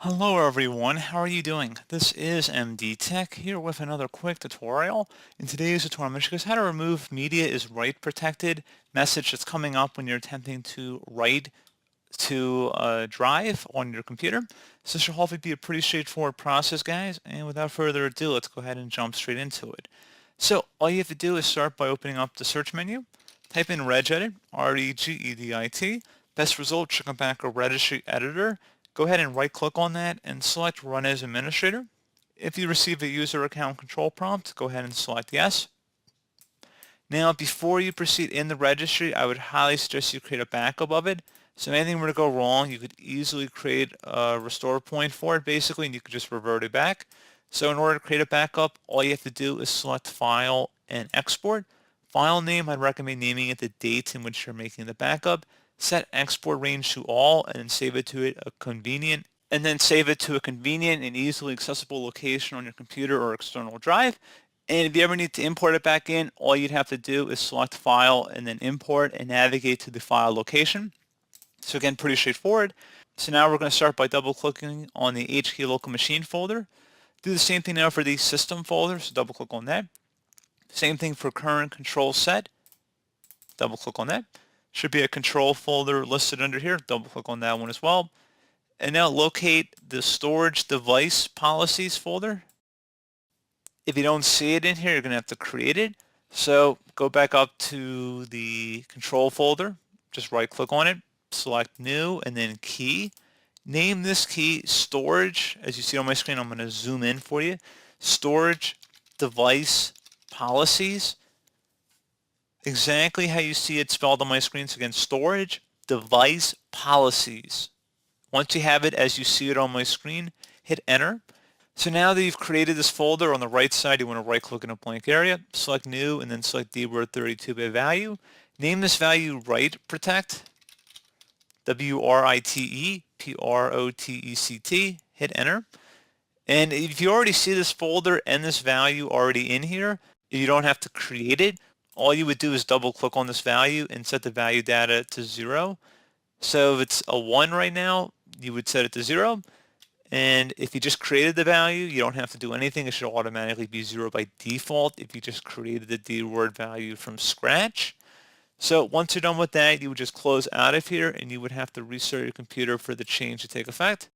Hello everyone, how are you doing? This is MD Tech here with another quick tutorial. In today's tutorial, I'm going to show you guys how to remove media is write protected message that's coming up when you're attempting to write to a drive on your computer. So this should hopefully be a pretty straightforward process, guys, and without further ado, let's go ahead and jump straight into it. So all you have to do is start by opening up the search menu, type in regedit, R-E-G-E-D-I-T. Best result should come back a registry editor. Go ahead and right click on that and select Run as Administrator. If you receive a user account control prompt, go ahead and select Yes. Now, before you proceed in the registry, I would highly suggest you create a backup of it. So if anything were to go wrong, you could easily create a restore point for it, basically, and you could just revert it back. So in order to create a backup, all you have to do is select File and Export. File name, I'd recommend naming it the date in which you're making the backup. Set export range to all, and then save it to a convenient and easily accessible location on your computer or external drive. And if you ever need to import it back in, all you'd have to do is select File and then Import and navigate to the file location. So again, pretty straightforward. So now we're going to start by double-clicking on the HKey local machine folder. Do the same thing now for the system folder, so double-click on that. Same thing for current control set. Double-click on that. Should be a control folder listed under here. Double-click on that one as well. And now locate the storage device policies folder. If you don't see it in here, you're going to have to create it. So go back up to the control folder, just right click on it, select new and then key. Name this key storage. As you see on my screen, I'm going to zoom in for you. Storage device policies. Exactly how you see it spelled on my screen. So again, storage device policies. Once you have it as you see it on my screen, hit enter. So now that you've created this folder, on the right side, you want to right click in a blank area, select new, and then select dword 32-bit value. Name this value write protect, W-R-I-T-E, P-R-O-T-E-C-T, hit enter. And if you already see this folder and this value already in here, you don't have to create it. All you would do is double click on this value and set the value data to 0. So if it's a 1 right now, you would set it to 0. And if you just created the value, you don't have to do anything. It should automatically be 0 by default if you just created the dword value from scratch. So once you're done with that, you would just close out of here and you would have to restart your computer for the change to take effect.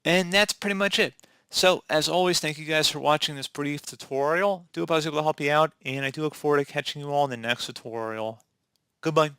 And that's pretty much it. So as always, thank you guys for watching this brief tutorial. Do hope I was able to help you out, and I do look forward to catching you all in the next tutorial. Goodbye.